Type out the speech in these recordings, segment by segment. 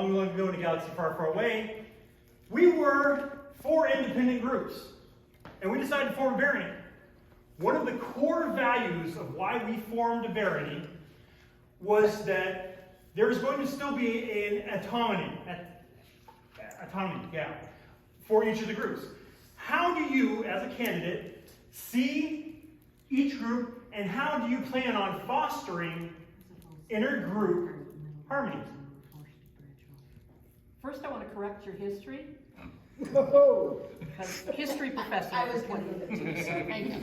long, long ago in a galaxy far, far away, we were 4 independent groups, and we decided to form a barony. One of the core values of why we formed a barony was that there was going to still be an autonomy, for each of the groups. How do you, as a candidate, see each group, and how do you plan on fostering intergroup harmony? First, I want to correct your history. Oh. Because history professor was one of the two, so thank you.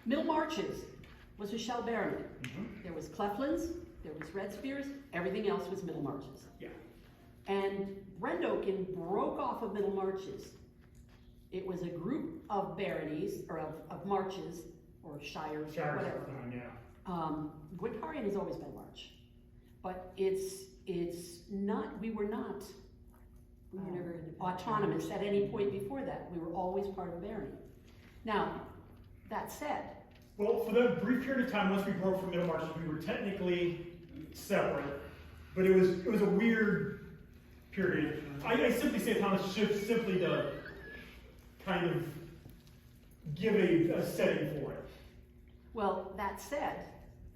Middle Marches was a shell barony. There was Cleflands, there was Red Spears, everything else was Middle Marches. Yeah. And Brendoken broke off of Middle Marches. It was a group of baronies, or of marches, or shires, or whatever. Woodharian has always been Marche. But it's not, we were not autonomous at any point before that. We were always part of barony. Now, that said, well, for the brief period of time, once we broke from Middle Marches, we were technically separate, but it was a weird period. I simply say autonomous simply to kind of give a setting for it. Well, that said,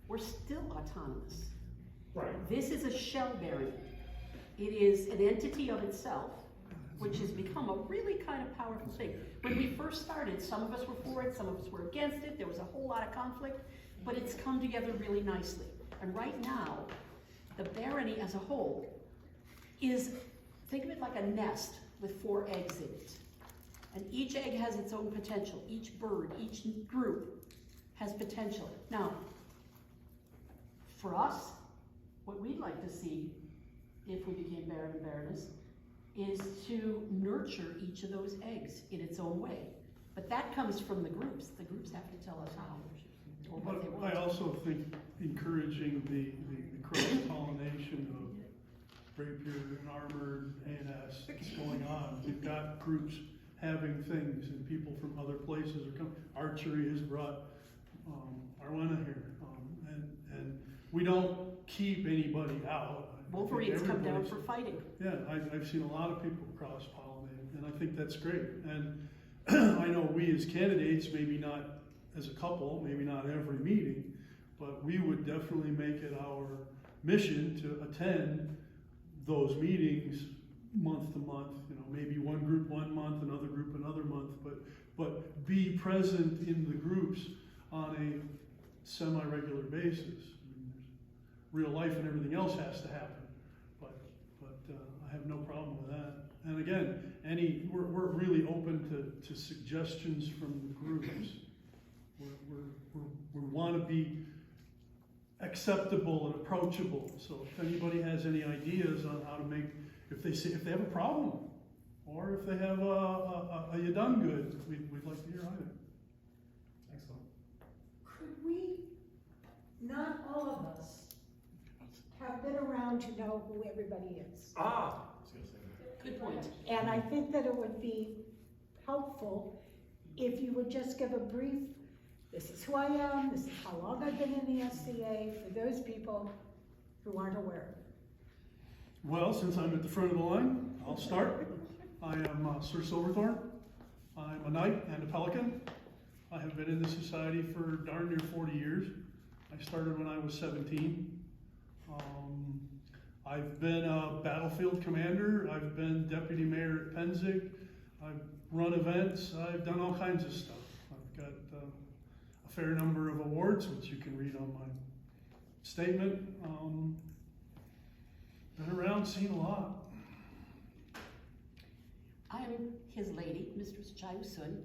we're still autonomous. Right. This is a shell barony. It is an entity of itself, which has become a really kind of powerful thing. When we first started, some of us were for it, some of us were against it. There was a whole lot of conflict, but it's come together really nicely. And right now, the barony as a whole is, think of it like a nest with 4 eggs in it. And each egg has its own potential. Each bird, each group has potential. Now, for us, what we'd like to see, if we became Baron and Baroness, is to nurture each of those eggs in its own way. But that comes from the groups. The groups have to tell us how or what they want. I also think encouraging the cross-pollination of rapier and armored ANS is going on. We've got groups having things, and people from other places are coming. Archery has brought Arwana here, and we don't keep anybody out. Wolverines come down for fighting. Yeah, I've seen a lot of people cross-pollinate, and I think that's great. And I know we as candidates, maybe not as a couple, maybe not every meeting, but we would definitely make it our mission to attend those meetings month to month. You know, maybe one group one month, another group another month, but be present in the groups on a semi-regular basis. I mean, real life and everything else has to happen, but I have no problem with that. And again, we're really open to suggestions from the groups. We want to be acceptable and approachable. So if anybody has any ideas on how to make, if they have a problem, or if they have a you done good, we'd like to hear either. Excellent. Could we, not all of us, have been around to know who everybody is? Good point. And I think that it would be helpful if you would just give a brief, this is who I am, this is how long I've been in the SCA, for those people who aren't aware. Well, since I'm at the front of the line, I'll start. I am Sir Silverthorn. I'm a knight and a pelican. I have been in the society for darn near 40 years. I started when I was 17. I've been a battlefield commander. I've been deputy mayor at Penzig. I've run events. I've done all kinds of stuff. I've got a fair number of awards, which you can read on my statement. Been around, seen a lot. I'm his lady, Mistress Chaiusun.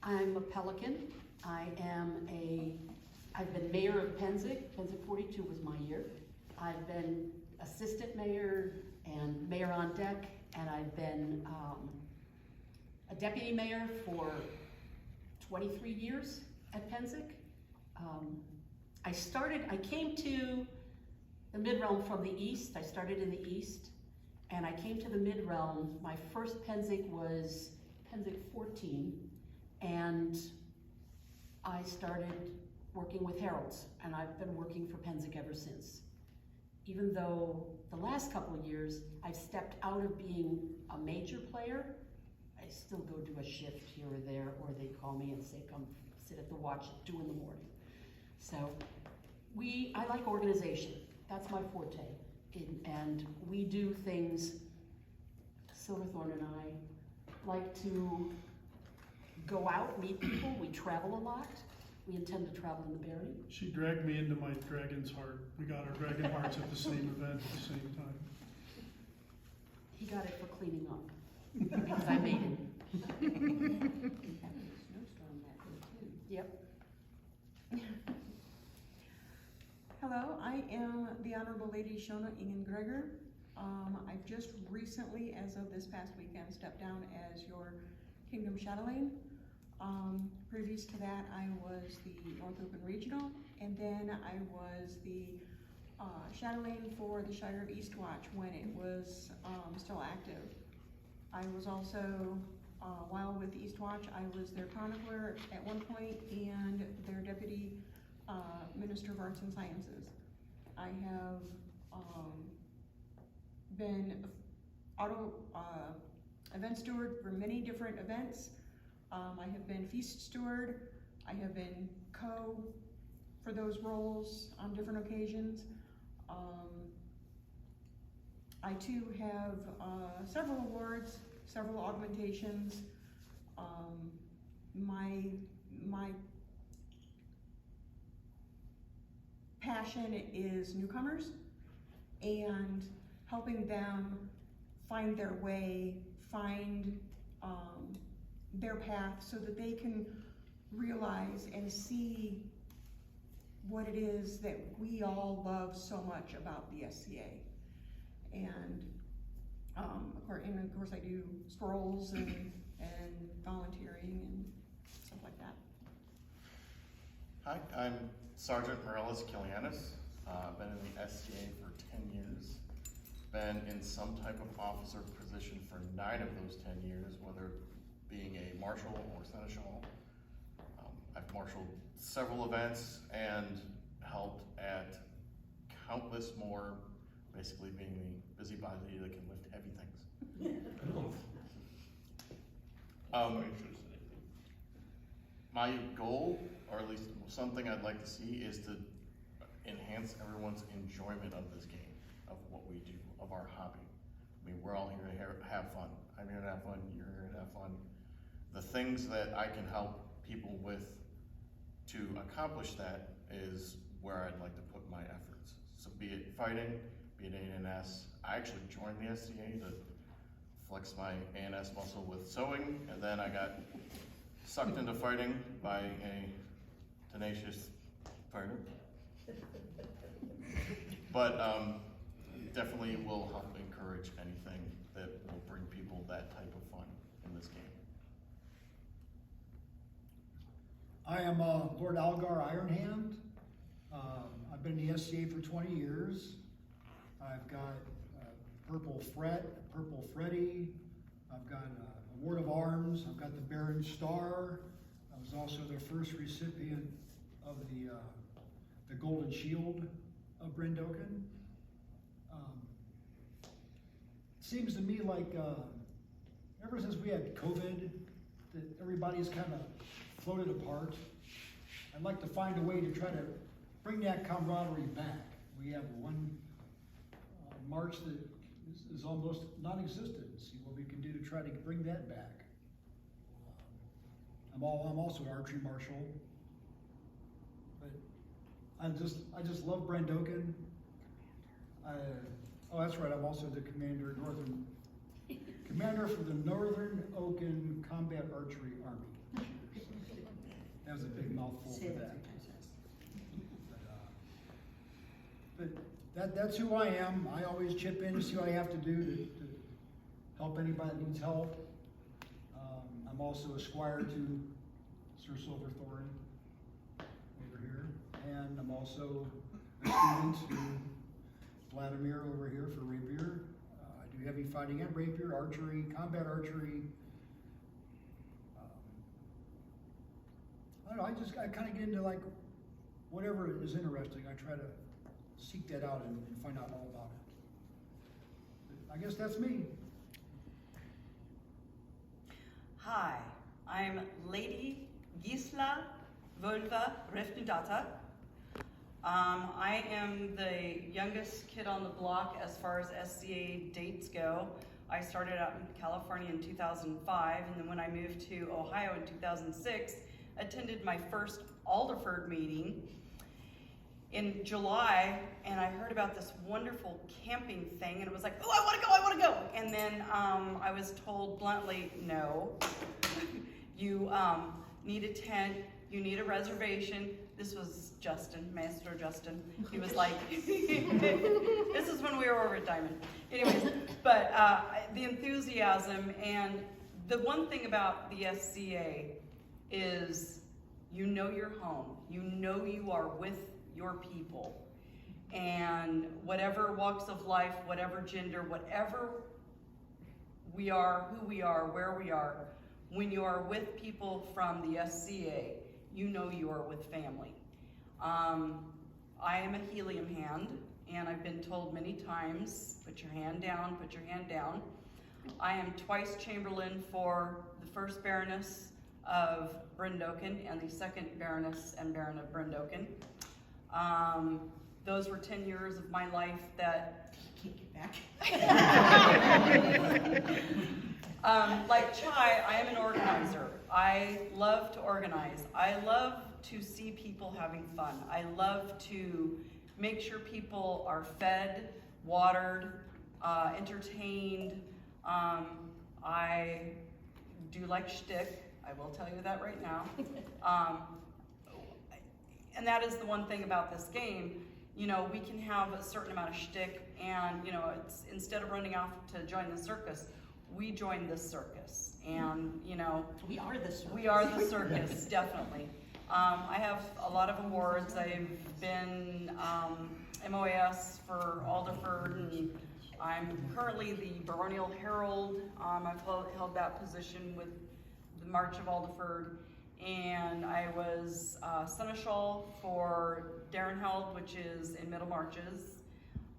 I'm a pelican. I've been mayor of Penzig. Penzig 42 was my year. I've been assistant mayor and mayor on deck, and I've been a deputy mayor for 23 years at Penzig. I came to the Mid-Realm from the east. I started in the east, and I came to the Mid-Realm. My first Penzig was Penzig 14, and I started working with heralds, and I've been working for Penzig ever since. even though the last couple of years I've stepped out of being a major player, I still go do a shift here or there, or they call me and say, come sit at the watch at 2 in the morning. So I like organization. That's my forte. And we do things, Silverthorne and I like to go out, meet people. We travel a lot. We intend to travel in the Barony. She dragged me into my Dragon's Heart. We got our Dragon Hearts at the same event at the same time. He got it for cleaning up, because I made him. Yep. Hello, I am the Honorable Lady Shona Ingen Gregor. I've just recently, as of this past weekend, stepped down as your Kingdom Chatelaine. Previous to that, I was the North Open Regional, and then I was the Chatelaine for the Shire of Eastwatch when it was still active. I was also, while with Eastwatch, I was their chronicler at one point and their deputy Minister of Arts and Sciences. I have been event steward for many different events. I have been feast steward. I have been for those roles on different occasions. I too have several awards, several augmentations. My passion is newcomers and helping them find their way, find their path so that they can realize and see what it is that we all love so much about the SCA. And of course I do scrolls and volunteering and stuff like that. Hi, I'm Sergeant Morellis Kilianis. I've been in the SCA for 10 years. Been in some type of officer position for 9 of those 10 years, whether being a marshal or seneschal. I've marshaled several events and helped at countless more, basically being the busybody that can lift heavy things. My goal, or at least something I'd like to see, is to enhance everyone's enjoyment of this game, of what we do, of our hobby. I mean, we're all here to have fun. I'm here to have fun, you're here to have fun. The things that I can help people with to accomplish that is where I'd like to put my efforts. So be it fighting, be it A&S. I actually joined the SCA to flex my A&S muscle with sewing, and then I got sucked into fighting by a tenacious fighter. But definitely will help encourage anything that will bring people that type of fun in this game. I am Lord Algar Ironhand. I've been in the SCA for 20 years. I've got Purple Freddy. I've got Award of Arms. I've got the Baron Star. I was also the first recipient of the Golden Shield of Brendoken. It seems to me like ever since we had COVID, that everybody's kind of floated apart. I'd like to find a way to try to bring that camaraderie back. We have one march that is almost non-existent. See what we can do to try to bring that back. I'm also an archery marshal, but I just love Brendoken. Oh, that's right. I'm also the commander for the Northern Oaken Combat Archery Army. That was a big mouthful for that. But that's who I am. I always chip in to see what I have to do to help anybody that needs help. I'm also a squire to Sir Silverthorne over here, and I'm also a student to Vladimir over here for rapier. I do heavy fighting and rapier, archery, combat archery. I don't know, I kind of get into like whatever is interesting. I try to seek that out and find out all about it. I guess that's me. Hi, I'm Lady Gisla Volva Refnudata. I am the youngest kid on the block as far as SCA dates go. I started out in California in 2005, and then when I moved to Ohio in 2006, attended my first Alderford meeting in July, and I heard about this wonderful camping thing, and it was like, oh, I wanna go! And then I was told bluntly, no, you need a tent, you need a reservation. This was Justin, Master Justin. He was like, this is when we were over at Diamond. Anyways, but the enthusiasm, and the one thing about the SCA is you know you're home. You know you are with your people. And whatever walks of life, whatever gender, whatever we are, who we are, where we are, when you are with people from the SCA, you know you are with family. I am a helium hand, and I've been told many times, put your hand down, put your hand down. I am twice Chamberlain for the first Baroness of Brendoken and the second Baroness and Baron of Brendoken. Those were 10 years of my life that I can't get back. Like Chai, I am an organizer. I love to organize. I love to see people having fun. I love to make sure people are fed, watered, entertained. I do like shtick. I will tell you that right now. And that is the one thing about this game. You know, we can have a certain amount of shtick, and you know, it's instead of running off to join the circus, we join the circus. And you know, We are the circus. we are the circus, definitely. I have a lot of awards. I've been MOAS for Alderford, and I'm currently the Baronial Herald. I've held that position with the Marche of Alderford, and I was Seneschal for Darenheld, which is in Middle Marches.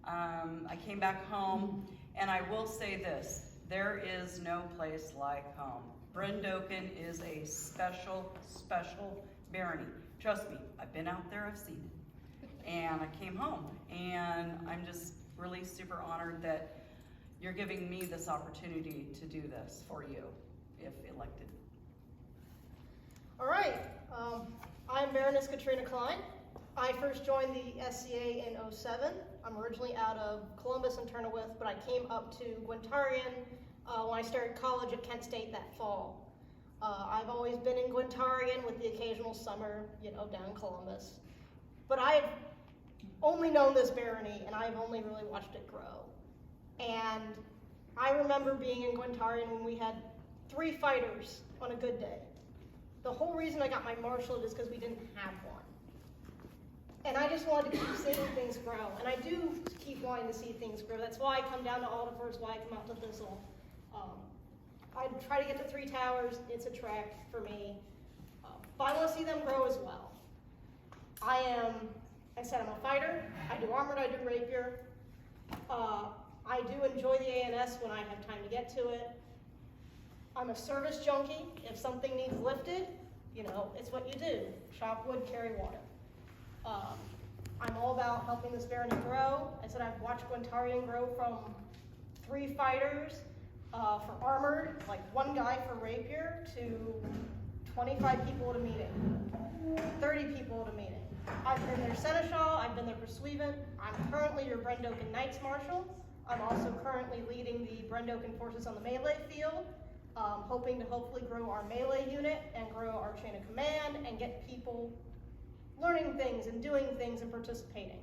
I came back home, and I will say this, there is no place like home. Brendoken is a special, special barony. Trust me, I've been out there, I've seen it. And I came home, and I'm just really super honored that you're giving me this opportunity to do this for you, if elected. All right, I'm Baroness Katrina Klein. I first joined the SCA in '07. I'm originally out of Columbus and Turnawith, but I came up to Gwentarian when I started college at Kent State that fall. I've always been in Gwentarian with the occasional summer, you know, down Columbus. But I've only known this barony, and I've only really watched it grow. And I remember being in Gwentarian when we had 3 fighters on a good day. The whole reason I got my marshal is because we didn't have one. And I just wanted to keep seeing things grow. And I do keep wanting to see things grow. That's why I come down to Alderford, that's why I come out to Thistle. I try to get to 3 Towers, it's a trek for me. But I want to see them grow as well. I said I'm a fighter, I do armored, I do rapier. I do enjoy the ANS when I have time to get to it. I'm a service junkie. If something needs lifted, you know, it's what you do. Chop wood, carry water. I'm all about helping this barony grow. I said I've watched Gwentarian grow from 3 fighters for armored, like 1 guy for rapier, to 25 people at a meeting, 30 people at a meeting. I've been their Seneschal, I've been their Pursuivant. I'm currently your Brendoken Knights Marshal. I'm also currently leading the Brendoken forces on the melee field, hoping to hopefully grow our melee unit and grow our chain of command and get people learning things and doing things and participating.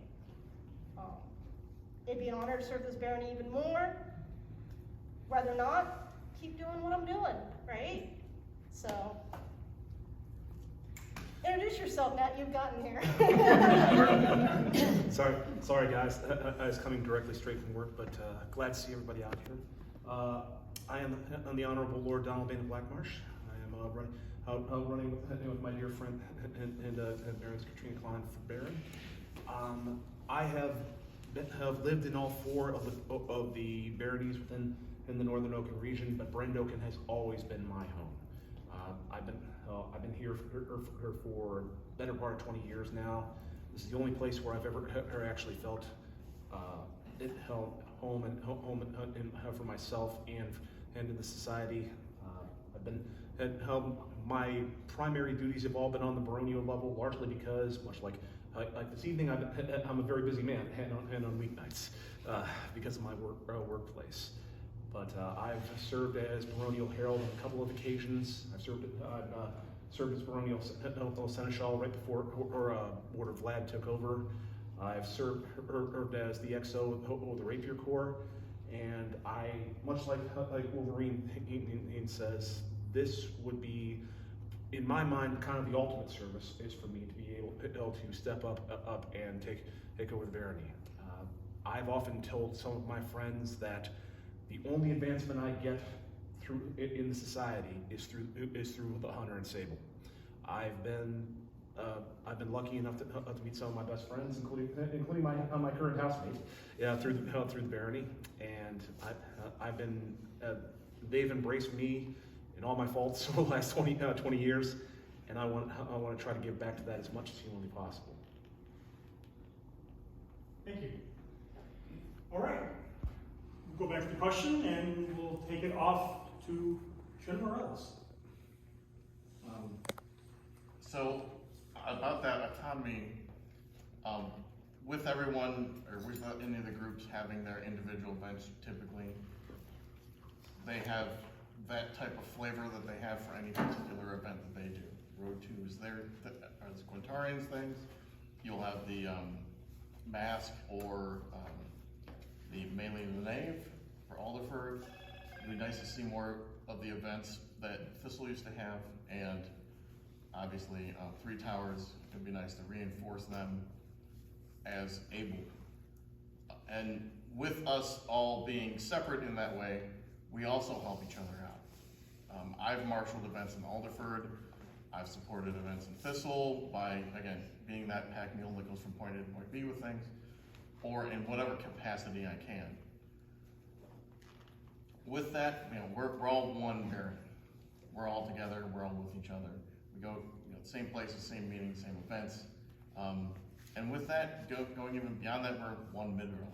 It'd be an honor to serve this barony even more. Whether not, keep doing what I'm doing, right? So, introduce yourself, Matt, you've gotten here. Sorry guys, I was coming directly straight from work, but glad to see everybody out here. I am the Honorable Lord Donald Bain of Blackmarsh. I am running with my dear friend and Baroness Katrina Klein for Baron. I have lived in all four of the baronies within the Northern Oaken region, but Brendoken has always been my home. I've been here for the better part of 20 years now. This is the only place where I've ever actually felt home and for myself and in the society. My primary duties have all been on the baronial level, largely because, much like this evening, I'm a very busy man, and on weeknights, because of my workplace. But I've served as baronial herald on a couple of occasions. I've served as baronial seneschal right before Warder Vlad took over. I've served as the XO of the Rapier Corps, and I, much like Wolverine says, this would be, in my mind, kind of the ultimate service is for me to be able to step up and take over the barony. I've often told some of my friends that the only advancement I get in the society is through the Hunter and Sable. I've been lucky enough to meet some of my best friends, including my current housemate, through the barony, and they've embraced me and all my faults over the last 20 years, and I want to try to give back to that as much as humanly possible. Thank you. All right. We'll go back to the question, and we'll take it off to General Ellis. So about that autonomy, with everyone, or with any of the groups having their individual events, typically, they have that type of flavor that they have for any particular event that they do. Road 2 is there, are the Quintarians things. You'll have the Mask or the Mailing of the Knave for Alderford. It'd be nice to see more of the events that Thistle used to have, and obviously 3 Towers. It'd be nice to reinforce them as able. And with us all being separate in that way, we also help each other out. I've marshaled events in Alderford. I've supported events in Thistle by, again, being that pack mule that goes from point A to point B with things, or in whatever capacity I can. With that, we're all one barony. We're all together, we're all with each other. We go same places, same meetings, same events. And with that, going even beyond that, we're one mid-row.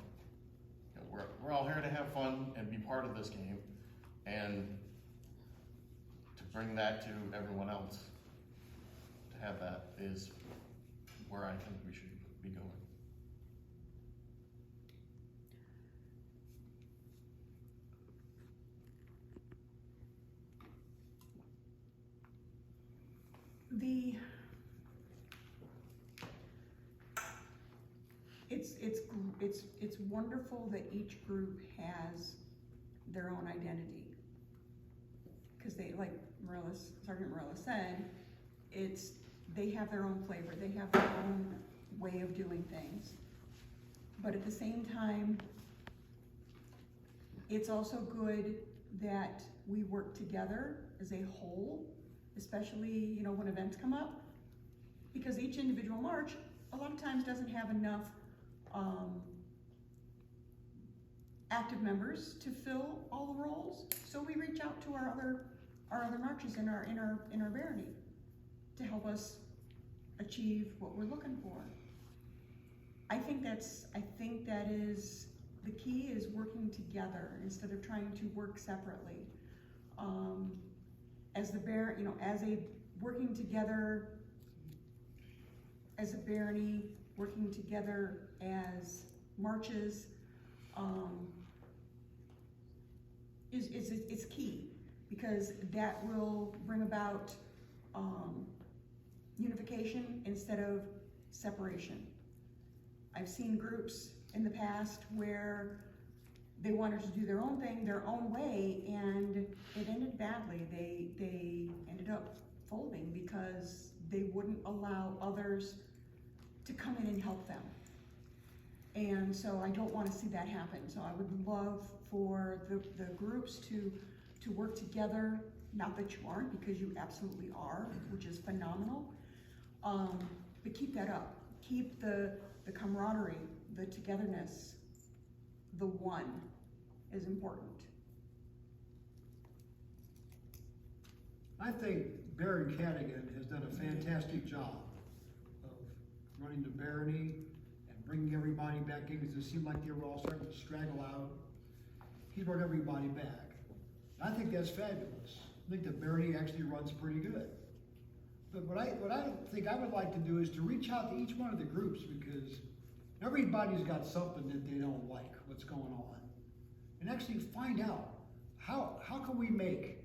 We're all here to have fun and be part of this game, and to bring that to everyone else, to have that is where I think we should be going. It's wonderful that each group has their own identity, because they, like Sergeant Morella said, they have their own flavor, they have their own way of doing things. But at the same time, it's also good that we work together as a whole, especially when events come up, because each individual march a lot of times doesn't have enough active members to fill all the roles. So we reach out to our other marches in our barony to help us achieve what we're looking for. I think that is the key, is working together instead of trying to work separately. Working together as a barony, working together as marches, is key, because that will bring about unification instead of separation. I've seen groups in the past where they wanted to do their own thing, their own way, and it ended badly. They ended up folding because they wouldn't allow others to come in and help them. And so I don't want to see that happen. So I would love for the groups to work together. Not that you aren't, because you absolutely are, which is phenomenal. But keep that up. Keep the camaraderie the togetherness, the one, is important. I think Baron Cadigan has done a fantastic job of running the barony and bringing everybody back in, because it seemed like they were all starting to straggle out. He's brought everybody back. And I think that's fabulous. I think the barony actually runs pretty good. But what I think I would like to do is to reach out to each one of the groups, because everybody's got something that they don't like, what's going on. And actually find out, how can we make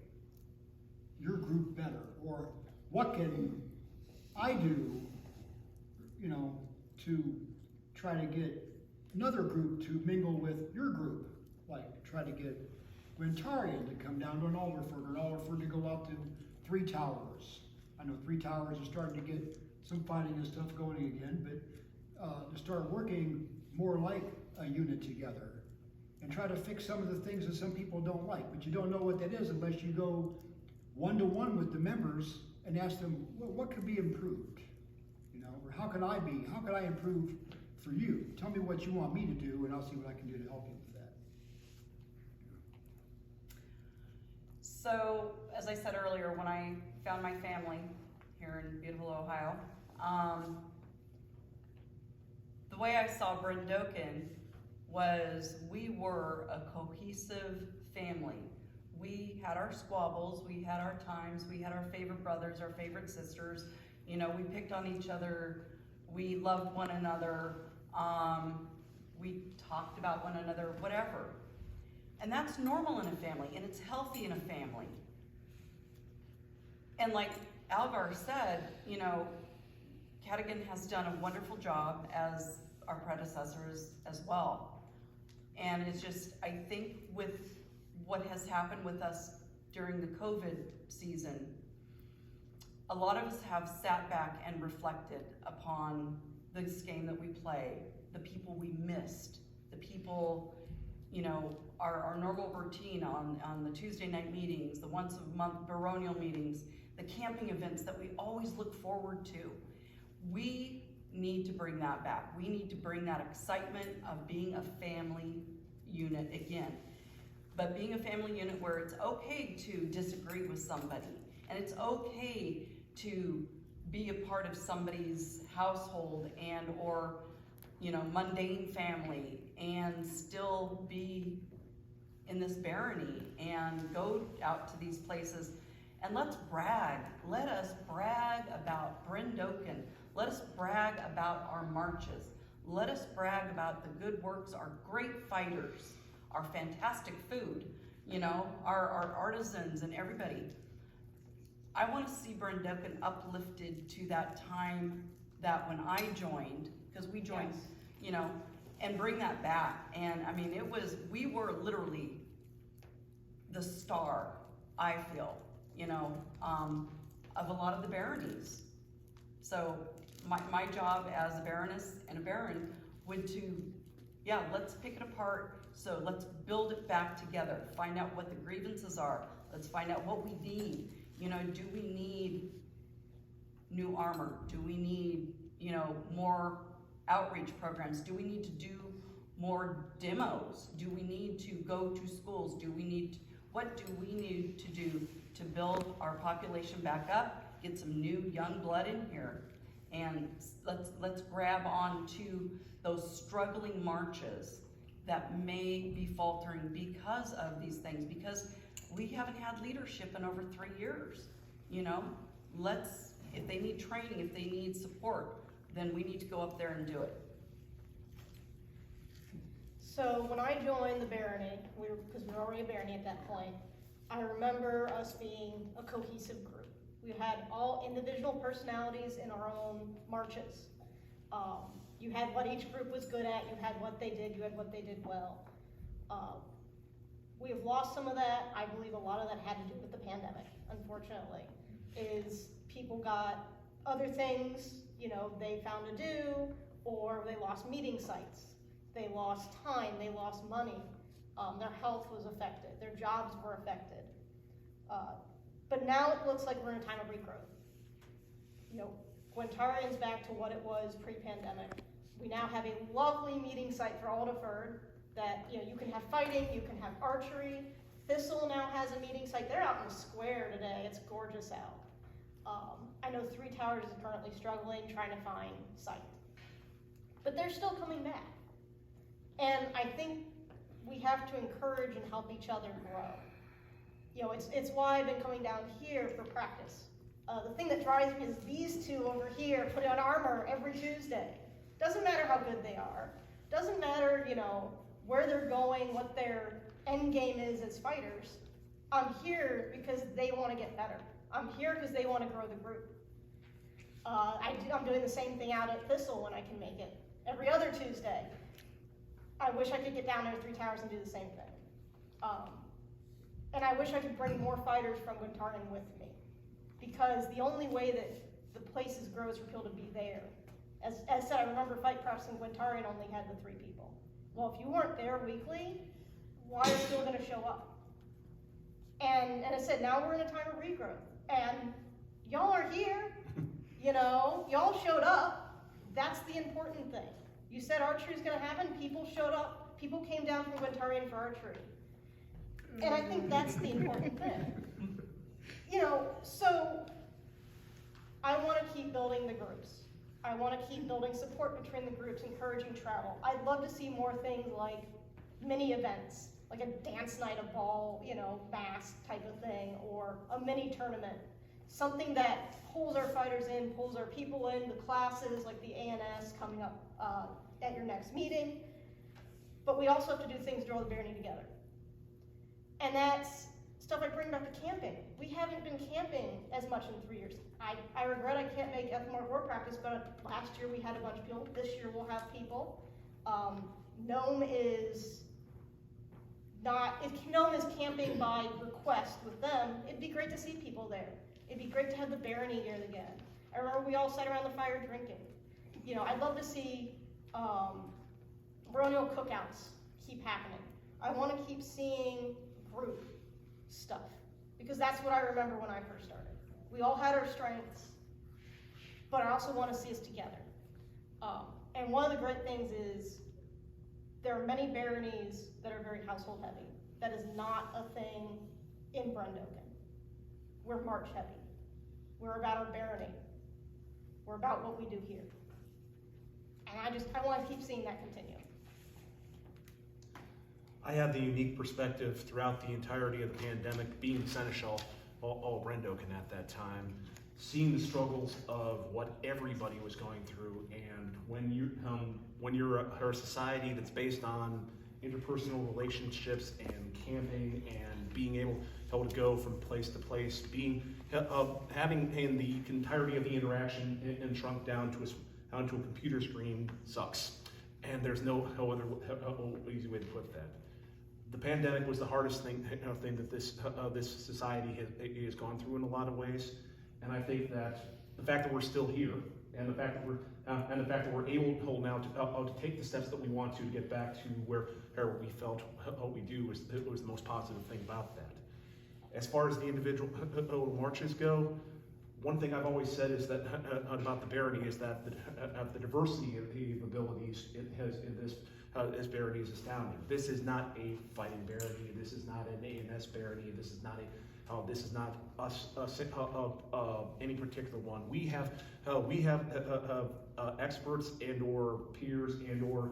your group better? Or what can I do, you know, to try to get another group to mingle with your group? Like try to get Gwentarian to come down to an Alderford, or an Alderford to go out to Three Towers. I know Three Towers is starting to get some fighting and stuff going again, but to start working more like a unit together and try to fix some of the things that some people don't like. But you don't know what that is unless you go one-to-one with the members and ask them, well, what could be improved? You know, or how can I improve for you? Tell me what you want me to do, and I'll see what I can do to help you with that. So, as I said earlier, when I found my family here in beautiful Ohio, the way I saw Brendoken was we were a cohesive family. We had our squabbles, we had our times, we had our favorite brothers, our favorite sisters. You know, we picked on each other, we loved one another, we talked about one another, whatever. And that's normal in a family, and it's healthy in a family. And like Algar said, you know, Cadigan has done a wonderful job, as our predecessors as well. And it's just, I think with what has happened with us during the COVID season, a lot of us have sat back and reflected upon this game that we play, the people we missed, the people, you know, our normal routine on the Tuesday night meetings, the once a month baronial meetings, the camping events that we always look forward to. We need to bring that back. We need to bring that excitement of being a family unit again. But being a family unit where it's okay to disagree with somebody, and it's okay to be a part of somebody's household and or, you know, mundane family, and still be in this barony and go out to these places. And let's brag. Let us brag about Brendoken. Let us brag about our marches. Let us brag about the good works, our great fighters, our fantastic food, you know, our artisans and everybody. I want to see Brendoken uplifted to that time that when I joined, because we joined, yes, you know, and bring that back. And I mean, we were literally the star, I feel, you know, of a lot of the baronies. So my job as a baroness and a baron would to, yeah, let's pick it apart. So let's build it back together. Find out what the grievances are. Let's find out what we need. You know, do we need new armor? Do we need, you know, more outreach programs? Do we need to do more demos? Do we need to go to schools? What do we need to do to build our population back up, get some new young blood in here? And let's grab on to those struggling marches that may be faltering because of these things, because we haven't had leadership in over 3 years. You know, if they need training, if they need support, then we need to go up there and do it. So when I joined the barony, because we were already a barony at that point, I remember us being a cohesive group. We had all individual personalities in our own marches. You had what each group was good at, you had what they did, you had what they did well. We have lost some of that. I believe a lot of that had to do with the pandemic, unfortunately, is people got other things, you know, they found to do, or they lost meeting sites. They lost time, they lost money. Their health was affected, their jobs were affected. But now it looks like we're in a time of regrowth. You know, Gwentarian's back to what it was pre-pandemic. We now have a lovely meeting site for Alderford that, you can have fighting, you can have archery. Thistle now has a meeting site. They're out in the square today. It's gorgeous out. I know Three Towers is currently struggling, trying to find site. But they're still coming back. And I think we have to encourage and help each other grow. It's why I've been coming down here for practice. The thing that drives me is these two over here put on armor every Tuesday. Doesn't matter how good they are. Doesn't matter, where they're going, what their end game is as fighters. I'm here because they want to get better. I'm here because they want to grow the group. I'm doing the same thing out at Thistle when I can make it. Every other Tuesday. I wish I could get down there at Three Towers and do the same thing. And I wish I could bring more fighters from Gwentarian with me. Because the only way that the places grow is for people to be there. As said, I remember Fight Press in Gwentarian only had the 3 people. Well, if you weren't there weekly, why are you still going to show up? And I said, now we're in a time of regrowth. And y'all are here, y'all showed up. That's the important thing. You said archery is going to happen, people showed up. People came down from Gwentarian for archery. And I think that's the important thing. So I want to keep building the groups. I want to keep building support between the groups, encouraging travel. I'd love to see more things like mini events, like a dance night, a ball, mass type of thing, or a mini tournament. Something that pulls our fighters in, pulls our people in, the classes like the ANS coming up at your next meeting. But we also have to do things to draw the barony together. And that's stuff I bring back to camping. We haven't been camping as much in 3 years. I regret I can't make ethnomorph war practice, but last year we had a bunch of people. This year we'll have people. Gnome is not, if Gnome is camping by request with them, it'd be great to see people there. It'd be great to have the barony here again. I remember we all sat around the fire drinking. I'd love to see Baronial cookouts keep happening. I want to keep seeing group stuff, because that's what I remember when I first started. We all had our strengths, but I also want to see us together. And one of the great things is there are many baronies that are very household heavy. That is not a thing in Brendoken. We're Marche heavy. We're about our barony. We're about what we do here. And I want to keep seeing that continue. I had the unique perspective throughout the entirety of the pandemic, being the seneschal of Brendoken at that time, seeing the struggles of what everybody was going through, and when you're a society that's based on interpersonal relationships and camping and being able to go from place to place, having in the entirety of the interaction and shrunk down to a computer screen sucks, and there's no other easy way to put that. The pandemic was the hardest thing that this society has gone through in a lot of ways, and I think that the fact that we're still here, and the fact that we're able now to take the steps that we want to get back to where we felt what we do was the most positive thing about that. As far as the individual marches go, one thing I've always said is that about the barony is that the diversity of the abilities this barony is astounding. This is not a fighting barony. This is not an ANS barony. This is not us any particular one. We have experts and/or peers and/or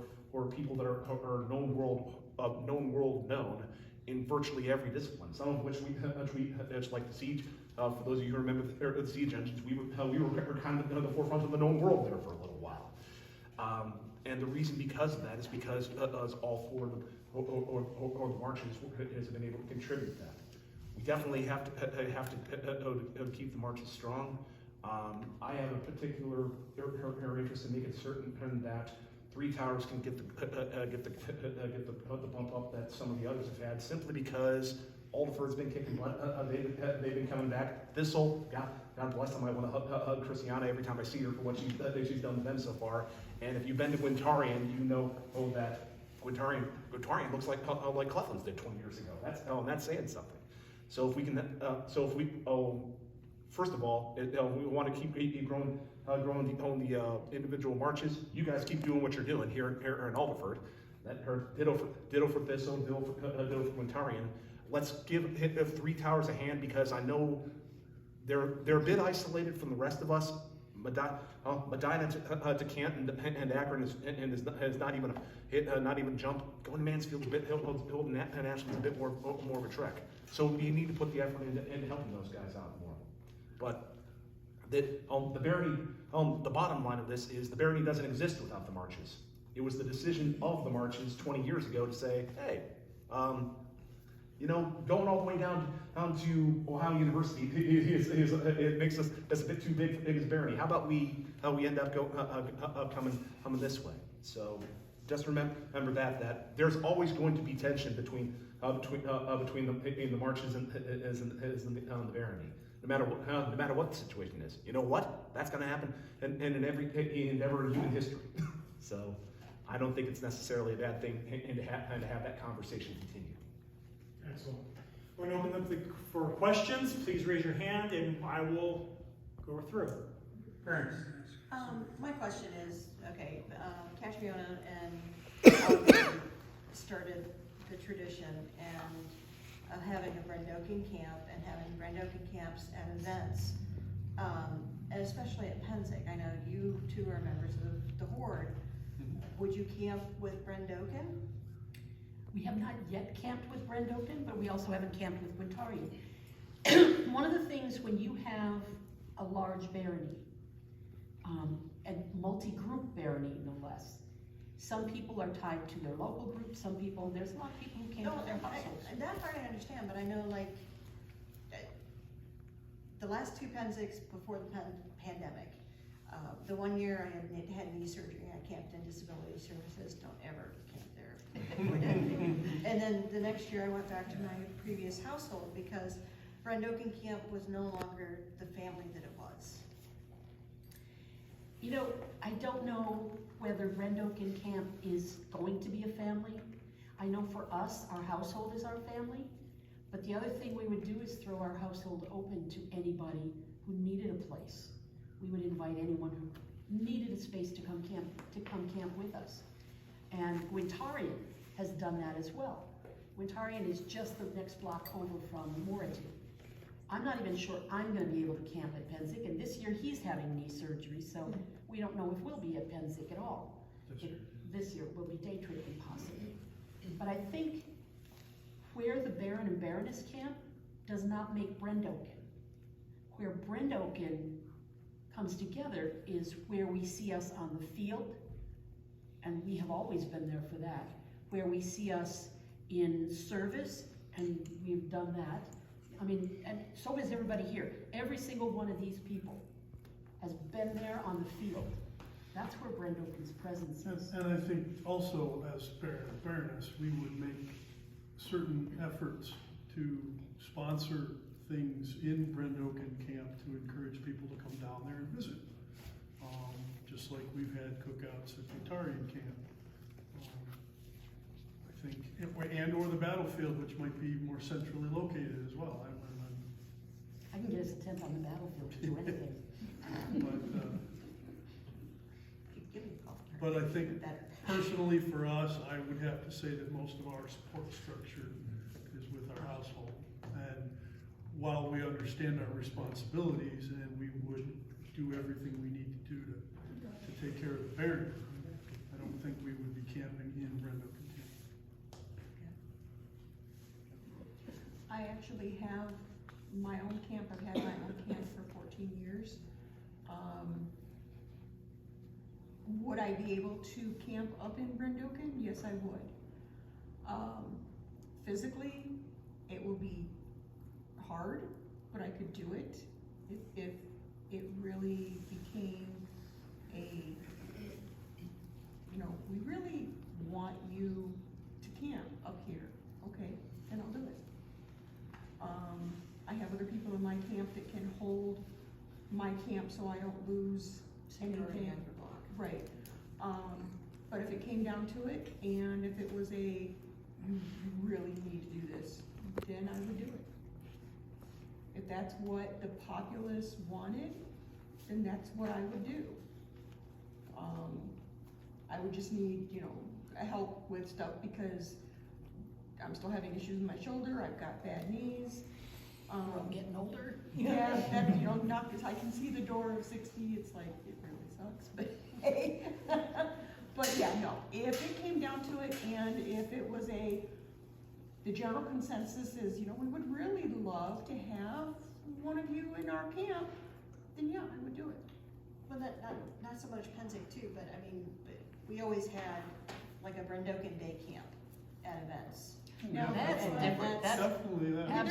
people that are known world in virtually every discipline. Some of which it's like the siege. For those of you who remember the siege engines, we were kind of at the forefront of the known world there for a little while. And the reason because of that is because all 4 of the marches has been able to contribute that. We definitely have to keep the marches strong. I have a particular interest in making certain that Three Towers can get the bump up that some of the others have had, simply because Alderford's been kicking butt. They've been coming back. Thistle, God bless them. I want to hug Christiana every time I see her for what she's done to them so far. And if you've been to Gwentarian, you know that Gwentarian looks like Cleflin's did 20 years ago. That's saying something. So if we can, first of all, we want to keep growing on the individual marches. You guys keep doing what you're doing here in Alderford. Ditto for Thistle, ditto for Quintarian. Let's give Three Towers a hand, because I know they're a bit isolated from the rest of us. Medina to Canton and Akron has not even jumped. Going to Mansfield's a bit, Hilton and Ashland's a bit more of a trek. So you need to put the effort into helping those guys out more. But the barony, the bottom line of this is the barony doesn't exist without the marches. It was the decision of the marches 20 years ago to say, hey, going all the way down to Ohio University it makes us that's a bit too big as barony. How about we end up coming this way? So just remember that there's always going to be tension between the marches and the barony. No matter what the situation is. You know what? That's going to happen in every endeavor in human history. So I don't think it's necessarily a bad thing and to have that conversation continue. Excellent. We're going to open up for questions. Please raise your hand and I will go through. Parents. My question is, okay, Cashmiona and Alderford started the tradition and having a Brendoken camp and having Brendoken camps at events, and especially at Penzic. I know you two are members of the Horde. Would you camp with Brendoken? We have not yet camped with Brendoken, but we also haven't camped with Quintarian. One of the things when you have a large barony, and multi-group barony no less, some people are tied to their local group, there's a lot of people who camp with their households. That part I understand, but I know the last two Penzics before the pandemic, the one year I had knee surgery, I camped in disability services, don't ever camp there. And then the next year I went back to my previous household because Brendoken camp was no longer the family that it was. I don't know whether Brendoken camp is going to be a family. I know for us, our household is our family, but the other thing we would do is throw our household open to anybody who needed a place. We would invite anyone who needed a space to come camp with us. And Quintarian has done that as well. Quintarian is just the next block over from Moretti. I'm not even sure I'm going to be able to camp at Penzic, and this year he's having knee surgery, so we don't know if we'll be at Penzic at all. This year we'll be day tripping possibly. But I think where the Baron and Baroness camp does not make Brendoken. Where Brendoken comes together is where we see us on the field, and we have always been there for that. Where we see us in service, and we've done that. And so has everybody here. Every single one of these people has been there on the field. That's where Brendoken's presence is. And I think also as Baron and Baroness, we would make certain efforts to sponsor things in Brendoken camp to encourage people to come down there and visit. Just like we've had cookouts at Quintarian camp. I think, and or the battlefield, which might be more centrally located as well. I can get us a tent on the battlefield to do anything. But I think personally for us, I would have to say that most of our support structure is with our household. And while we understand our responsibilities and we would do everything we need to do to take care of the barony, I don't think we would be camping in Brendoken. I actually have my own camp. I've had my own camp for 14 years. Would I be able to camp up in Brendoken? Yes, I would. Physically, it will be hard, but I could do it if it really became we really want you to camp up here. Okay, then I'll do it. I have other people in my camp that can hold my camp so I don't lose anything. Right. But if it came down to it, and if it was you really need to do this, then I would do it. If that's what the populace wanted, then that's what I would do. I would just need, help with stuff because I'm still having issues with my shoulder, I've got bad knees. I'm getting older. Yeah, that, not because I can see the door of 60, it's like, it really sucks, but hey. But yeah, no, if it came down to it and if it was the general consensus is, we would really love to have one of you in our camp, then yeah, I would do it. Well, not so much Penzig too, but I mean, we always had like a Brendoken day camp at events. Now, That's different. That's Definitely that. I mean,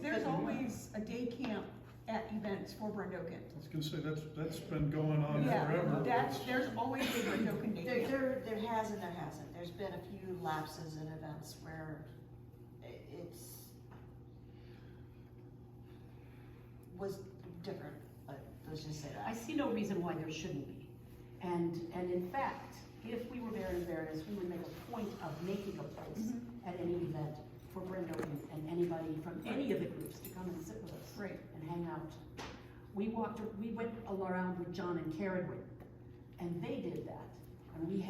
there's Absolutely. always a day camp at events for Brendoken. I was gonna say, that's been going on Yeah, forever. there's always a Brendoken day camp. There has and there hasn't. There's been a few lapses in events where was different, let's just say I that. see no reason why there shouldn't be. And in fact, if we were Baron and Baroness, we would make a point of making a place at any event for Brendoken and anybody from any of the groups to come and sit with us. Right. And hang out. We went around with John and Carradwood, and they did that. And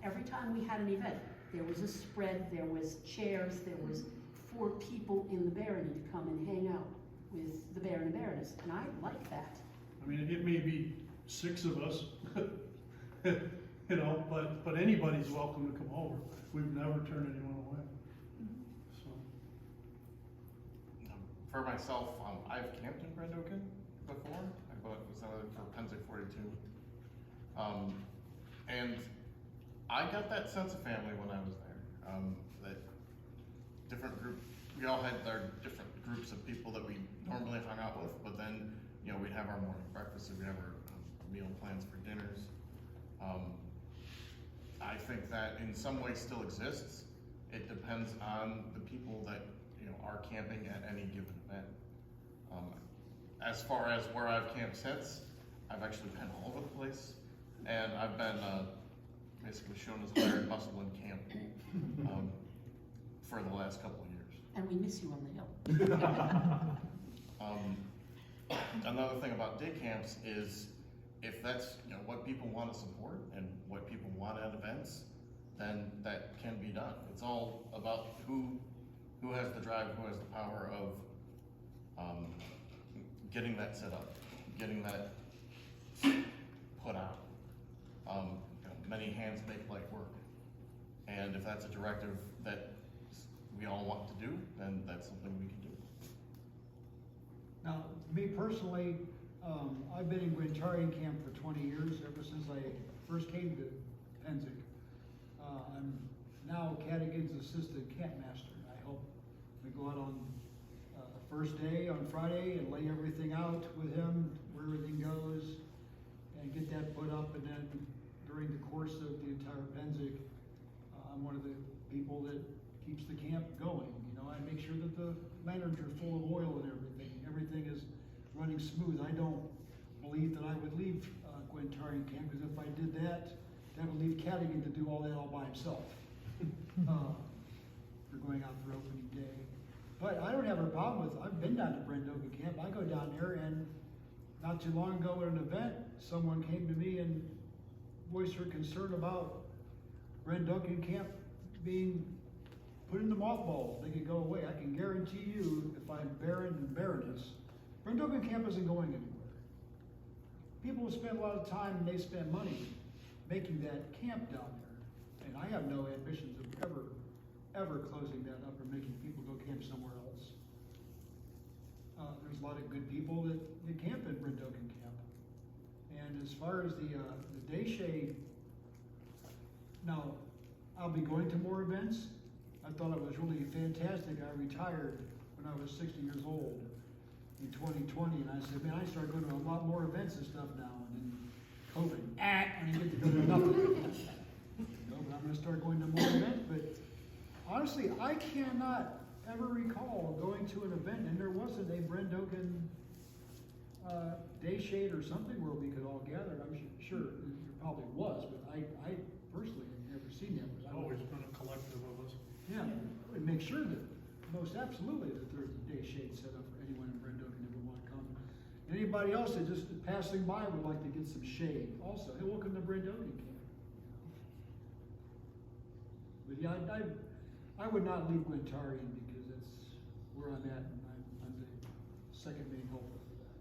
every time we had an event, there was a spread, there was chairs, there was 4 people in the barony to come and hang out with the Baron and Baroness, and I like that. I mean, it may be 6 of us, but anybody's welcome to come over. We've never turned anyone away. So, For myself, I've camped in Brendoken before. I was out for Penzig 42. And I got that sense of family when I was there. That different group, we all had our different groups of people that we normally hung out with, but then, we'd have our morning breakfast and we'd have our meal plans for dinners. I think that in some ways still exists. It depends on the people that, are camping at any given event. As far as where I've camped since, I've actually been all over the place. And I've been basically shown as hired Massillon camp for the last couple of years. And we miss you on the hill. Another thing about day camps is if that's what people want to support and what people want at events, then that can be done. It's all about who has the drive, who has the power of getting that set up, getting that put out. Many hands make light work, and if that's a directive that we all want to do, then that's something we can do. Now, me personally, I've been in Guintarian camp for 20 years, ever since I first came to Penzig. I'm now Cadigan's assistant camp master. I help we go out on the first day on Friday and lay everything out with him, where everything goes, and get that put up, and then during the course of the entire Penzig, I'm one of the people that keeps the camp going. I make sure that the lanterns are full of oil and everything. Everything is running smooth. I don't believe that I would leave Guintarian camp, because if I did that, that would leave Cadigan to do all that all by himself. For going out for opening day. But I don't have a problem with, I've been down to Brendoken camp. I go down there, and not too long ago at an event, someone came to me and voiced her concern about Brendoken camp being put in the mothballs. They could go away. I can guarantee you, if I'm Baron and Baroness, Brendoken camp isn't going anywhere. People have spent a lot of time and they spend money making that camp down there. And I have no ambitions of ever closing that up or making people go camp somewhere else. There's a lot of good people that camp at Brendoken camp. And as far as the day shade, now, I'll be going to more events. I thought it was really fantastic. I retired when I was 60 years old in 2020, and I said, man, I started going to a lot more events and stuff now. And then COVID, I didn't get to go to nothing. But I'm going to start going to more events. But honestly, I cannot ever recall going to an event and there wasn't a Brendoken day shade or something where we could all gather. I'm sure there probably was, but I personally have never seen that. There's always been a collective of us. Yeah, and make sure that, most absolutely, that there's a day shade set up for anyone in Brendoken that would want to come. Anybody else that just passing by would like to get some shade also, hey, welcome to Brendoken Camp. But yeah, I would not leave Glentarian because that's where I'm at, and I'm the second main helper for that.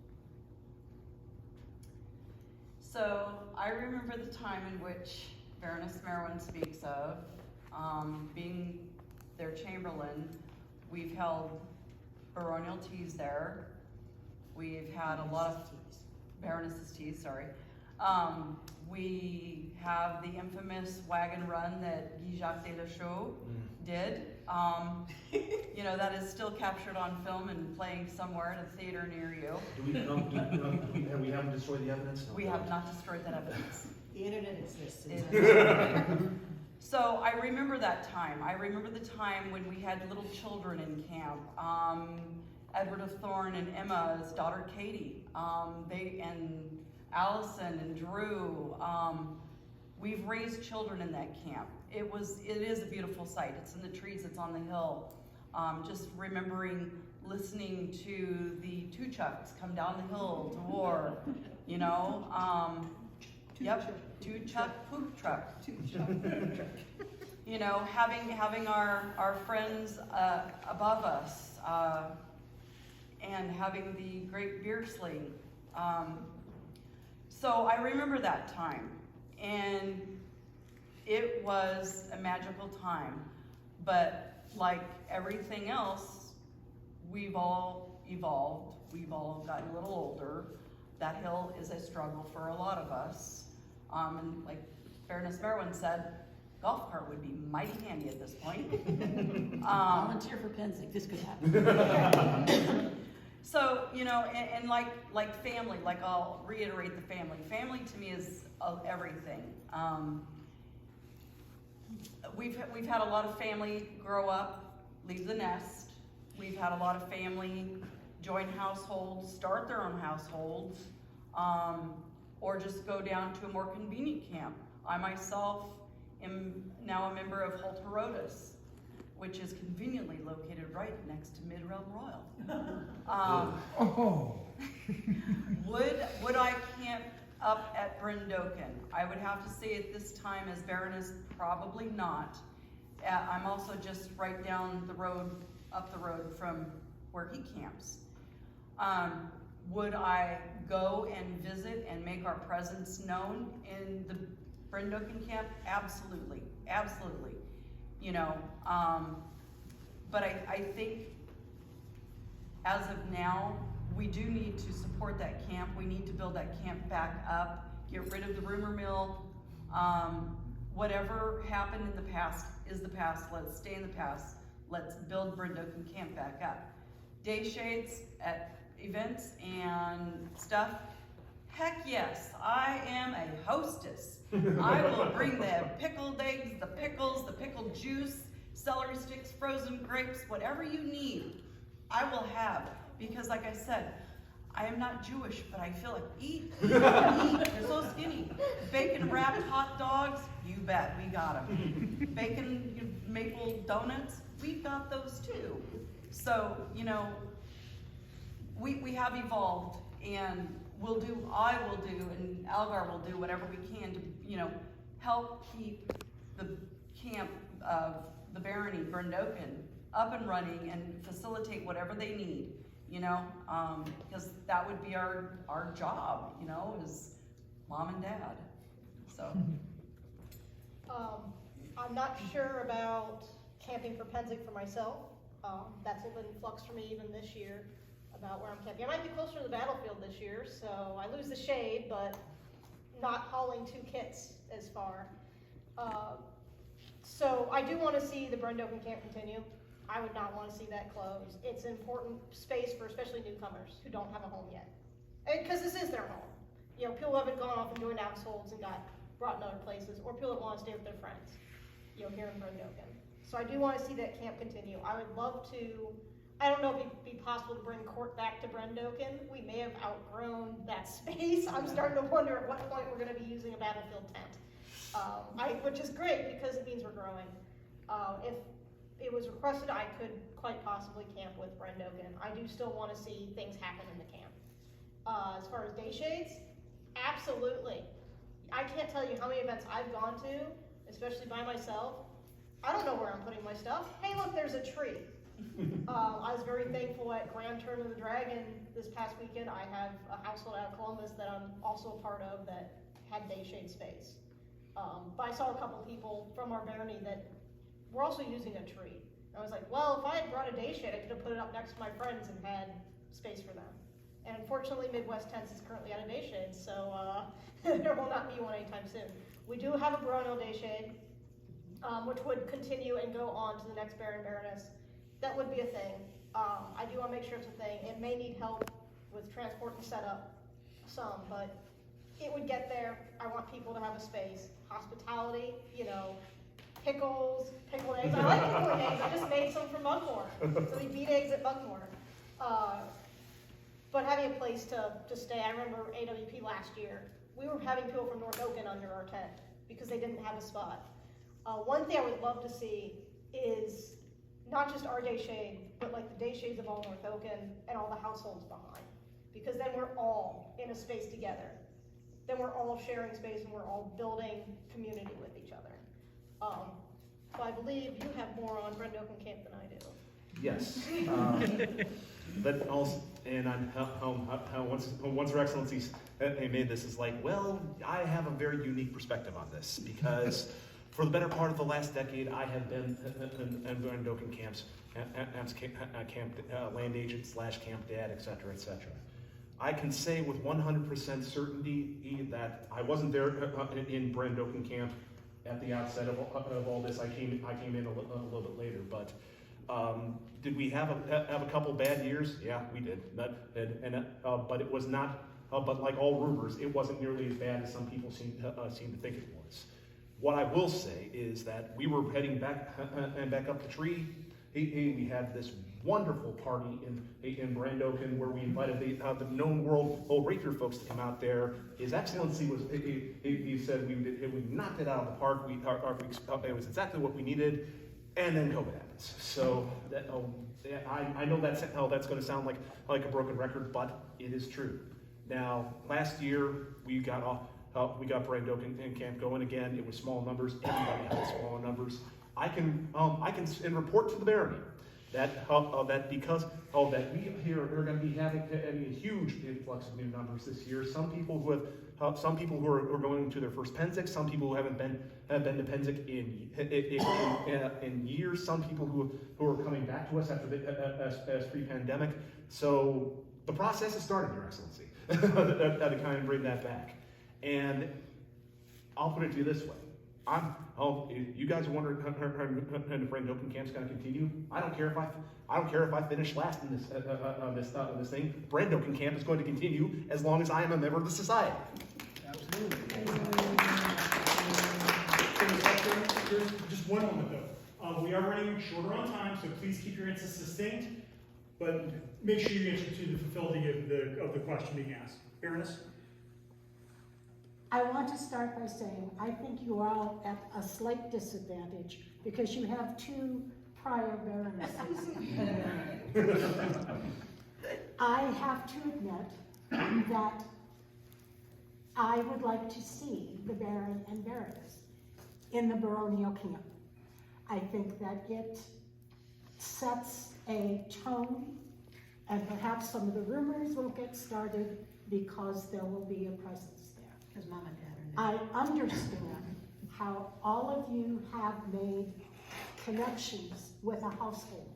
So I remember the time in which Baroness Merwin speaks of, being their chamberlain. We've held baronial teas there. We've had a lot of Baroness's teas, sorry. We have the infamous wagon run that Guy Jacques de la Chaux did. You know, that is still captured on film and playing somewhere at a theater near you. We haven't destroyed the evidence? No. We have not destroyed that evidence. The internet exists. So I remember that time. I remember the time when we had little children in camp. Edward of Thorn and Emma's daughter Katie, and Allison and Drew. We've raised children in that camp. It is a beautiful sight. It's in the trees, it's on the hill. Just remembering listening to the two chucks come down the hill to war, you know. Yep, two chuck poop truck. You know, having our friends above us, and having the great beer sling. So I remember that time, and it was a magical time. But like everything else, we've all evolved, we've all gotten a little older. That hill is a struggle for a lot of us. And like Baroness Merwin said, golf cart would be mighty handy at this point. Volunteer for Penzig, this could happen. So, you know, and like family, like I'll reiterate the family. Family to me is everything. We've had a lot of family grow up, leave the nest. We've had a lot of family join households, start their own households, or just go down to a more convenient camp. I myself am now a member of Holt Herodes, which is conveniently located right next to Mid-Realm Royal. Would I camp up at Brendoken? I would have to say at this time as Baroness, probably not. I'm also just right down the road, up the road from where he camps. Would I go and visit and make our presence known in the Brendoken camp? Absolutely, absolutely. You know, but I think as of now, we do need to support that camp. We need to build that camp back up, get rid of the rumor mill. Whatever happened in the past is the past. Let's stay in the past. Let's build Brendoken camp back up. Day shades at events and stuff. Heck yes, I am a hostess. I will bring the pickled eggs, the pickles, the pickled juice, celery sticks, frozen grapes, whatever you need, I will have. Because like I said, I am not Jewish, but I feel like eat. They're so skinny. Bacon wrapped hot dogs, you bet, we got them. Bacon maple donuts, we've got those too. So, you know, we have evolved, and I will do, and Algar will do whatever we can to, you know, help keep the camp of the Barony, Brendoken, up and running and facilitate whatever they need, you know, because that would be our job, you know, as mom and dad, so. I'm not sure about camping for Penzig for myself. That's been in flux for me even this year. About where I'm camping. I might be closer to the battlefield this year, so I lose the shade, but not hauling 2 kits as far. So I do want to see the Brendoken camp continue. I would not want to see that close. It's an important space for especially newcomers who don't have a home yet. Because this is their home. You know, people haven't gone off and joined households and got brought in other places, or people that want to stay with their friends, you know, here in Brendoken. So I do want to see that camp continue. I would love to. I don't know if it'd be possible to bring court back to Brendoken. We may have outgrown that space. I'm starting to wonder at what point we're going to be using a battlefield tent, which is great because it means we're growing. If it was requested, I could quite possibly camp with Brendoken. I do still want to see things happen in the camp. As far as day shades, absolutely. I can't tell you how many events I've gone to, especially by myself. I don't know where I'm putting my stuff. Hey, look, there's a tree. I was very thankful at Grand Turn of the Dragon this past weekend. I have a household out of Columbus that I'm also a part of that had day shade space. But I saw a couple people from our barony that were also using a tree. I was like, well, if I had brought a day shade, I could have put it up next to my friends and had space for them. And unfortunately, Midwest Tents is currently out of day shades, so there will not be one anytime soon. We do have a Baronial day shade, which would continue and go on to the next Baron Baroness. That would be a thing. I do want to make sure it's a thing. It may need help with transport and setup, some, but it would get there. I want people to have a space. Hospitality, you know, pickles, pickled eggs. I like pickled eggs. I just made some from Mugmore. So we beat eggs at Mugmore. But having a place to stay. I remember AWP last year. We were having people from Brendoken under our tent because they didn't have a spot. One thing I would love to see is not just our day shade, but like the day shades of all Northoken and all the households behind. Because then we're all in a space together. Then we're all sharing space and we're all building community with each other. So I believe you have more on Brendoken Camp than I do. Yes. But also, and I'm how once Her Excellency made this is like, well, I have a very unique perspective on this because for the better part of the last decade, I have been in Brendoken camps, camp land agent / camp dad, etc., etc. I can say with 100% certainty that I wasn't there in Brendoken camp at the outset of all this. I came in a little bit later, but did we have a couple bad years? Yeah, we did. But it was not. But like all rumors, it wasn't nearly as bad as some people seem to think it was. What I will say is that we were heading back up the tree. We had this wonderful party in Brendoken where we invited the known world rapier folks to come out there. His Excellency was he said we knocked it out of the park. It was exactly what we needed, and then COVID happens. So that, I know that's going to sound like a broken record, but it is true. Now last year we got Brendoken camp going again. It was small numbers. Everybody had smaller numbers. I can report to the barony that because that we here are going to be having a huge influx of new numbers this year. Some people who are going to their first Pennsic. Some people who haven't been to Pennsic in years. Some people who are coming back to us after as pre-pandemic. So the process has started, Your Excellency, to kind of bring that back. And I'll put it to you this way. You guys are wondering how the Brendoken camp's going to continue. I don't care if I finish last in this thing. Brendoken camp is going to continue as long as I am a member of the society. Absolutely. Just one moment though. We are running shorter on time, so please keep your answers succinct, but make sure you answer to the fulfillment of the question being asked. Baroness? I want to start by saying I think you are all at a slight disadvantage because you have two prior baronesses. I have to admit that I would like to see the Baron and Baroness in the Baronial camp. I think that it sets a tone, and perhaps some of the rumors will get started because there will be a presence. Because Mom and Dad are I understand how all of you have made connections with a household,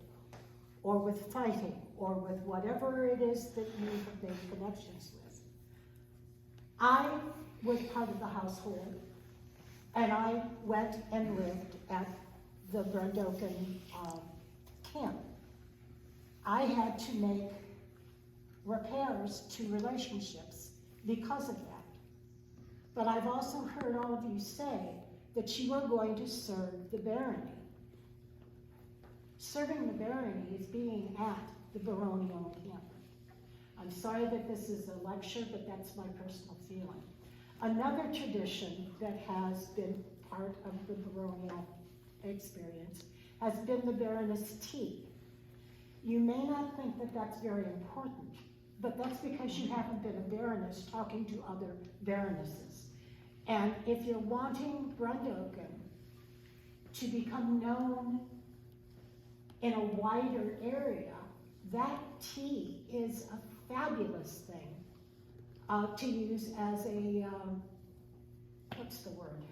or with fighting, or with whatever it is that you have made connections with. I was part of the household, and I went and lived at the Brendoken camp. I had to make repairs to relationships because of that. But I've also heard all of you say that you are going to serve the barony. Serving the barony is being at the Baronial camp. I'm sorry that this is a lecture, but that's my personal feeling. Another tradition that has been part of the Baronial experience has been the Baroness tea. You may not think that that's very important, but that's because you haven't been a baroness talking to other baronesses. And if you're wanting Brendoken to become known in a wider area, that tea is a fabulous thing to use as a, what's the word?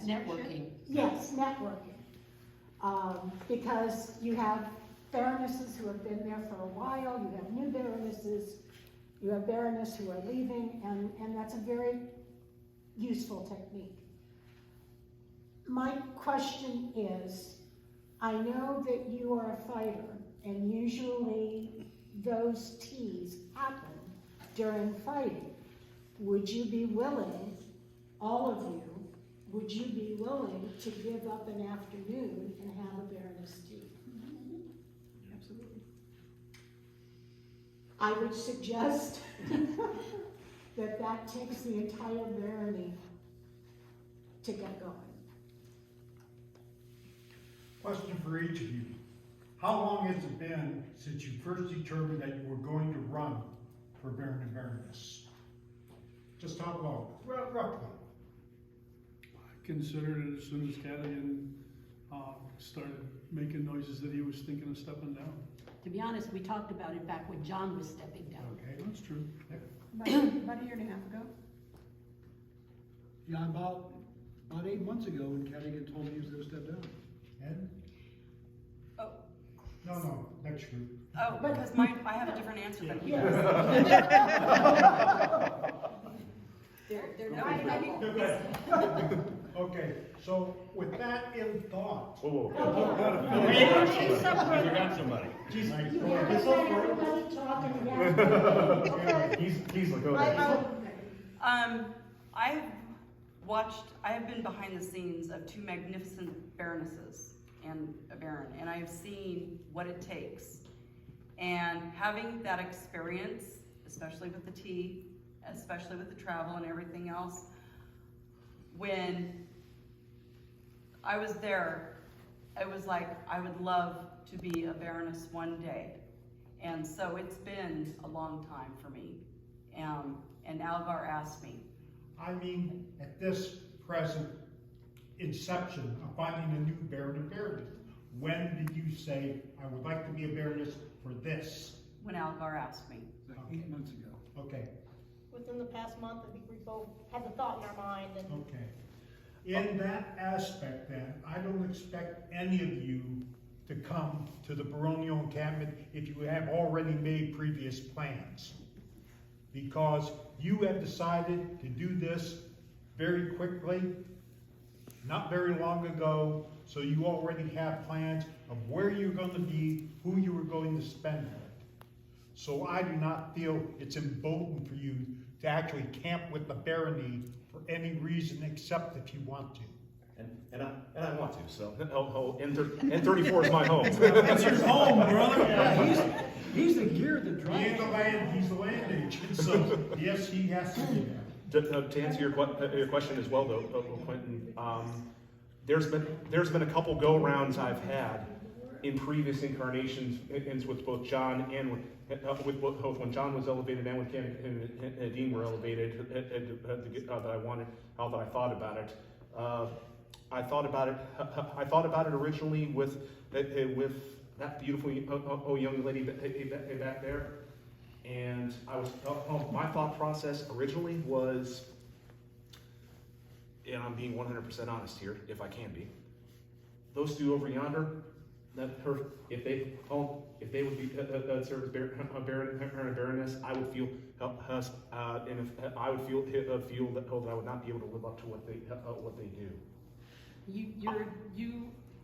Networking. Yes, networking. Because you have baronesses who have been there for a while, you have new baronesses, you have baroness who are leaving, and that's a very useful technique. My question is, I know that you are a fighter, and usually those teas happen during fighting. Would you be willing, all of you, would you be willing to give up an afternoon and have a baroness tea? Absolutely. I would suggest that that takes the entire barony to get going. Question for each of you. How long has it been since you first determined that you were going to run for Baron and Baroness? Just how long? Roughly. I considered it as soon as Cadigan started making noises that he was thinking of stepping down. To be honest, we talked about it back when John was stepping down. Okay. That's true. About a year and a half ago. Yeah, about 8 months ago when Cadigan told me he was gonna step down. Ed? Oh, No, next group. oh, because I have a different answer than you. They're No, not. go ahead. Okay, so with that in thought. Whoa, You got somebody. haven't let everybody talk and you haven't. He's like, go ahead. I have been behind the scenes of two magnificent baronesses and a baron, and I have seen what it takes. And having that experience, especially with the tea, especially with the travel and everything else, when I was there, it was like, I would love to be a baroness one day. And so it's been a long time for me. And Algar asked me. I mean, at this present inception of finding a new Baron and Baroness, when did you say, I would like to be a Baroness for this? When Algar asked me. 8 months ago. Okay, Within the past month, I think we both had the thought in our mind, and okay. In that aspect then, I don't expect any of you to come to the Baronial encampment if you have already made previous plans. Because you have decided to do this very quickly, not very long ago, so you already have plans of where you're going to be, who you are going to spend it. So I do not feel it's emboldened for you to actually camp with the barony for any reason except if you want to. And I want to, so, N34 is my home. That's your home, brother. Yeah, he's the gear that He's drives. the land agent, so yes, he has to be there. To answer your question as well, though, Quentin, there's been a couple go-rounds I've had in previous incarnations with both John and with both when John was elevated and when Ken and Dean were elevated. That I wanted, how that I thought about it. I thought about it originally with that beautiful young lady back there, and I was my thought process originally was, and I'm being 100% honest here, if I can be, those two over yonder, if they would be serve as Baron and Baroness, I would feel and if I would feel that I would not be able to live up to what they do.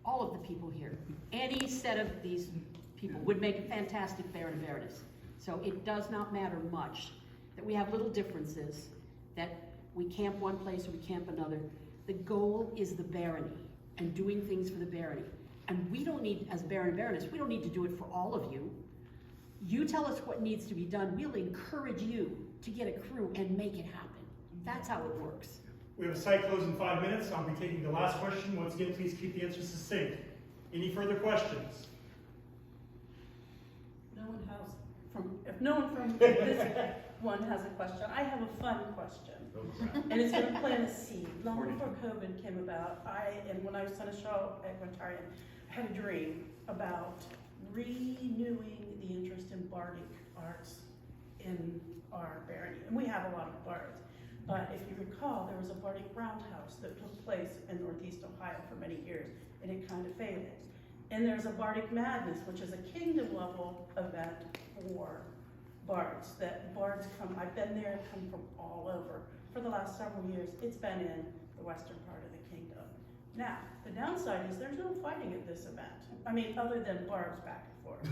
All of the people here, any set of these people would make a fantastic Baron and Baroness. So it does not matter much that we have little differences, that we camp one place or we camp another. The goal is the barony and doing things for the barony. And we don't need, as Baron and Baroness, we don't need to do it for all of you. You tell us what needs to be done. We'll encourage you to get a crew and make it happen. That's how it works. We have a site close in 5 minutes. I'll be taking the last question. Once again, please keep the answers succinct. Any further questions? No one house, if no one from this one has a question, I have a fun question. And it's gonna plant a seed. Long before COVID came about, when I was seneschal at Rotarian, I had a dream about renewing the interest in bardic arts in our barony. And we have a lot of bards. But if you recall, there was a bardic roundhouse that took place in Northeast Ohio for many years, and it kind of faded. And there's a Bardic Madness, which is a kingdom level event for bards, that bards come, I've been there, come from all over. For the last several years, it's been in the western part of the kingdom. Now, the downside is there's no fighting at this event. I mean, other than barbs back and forth.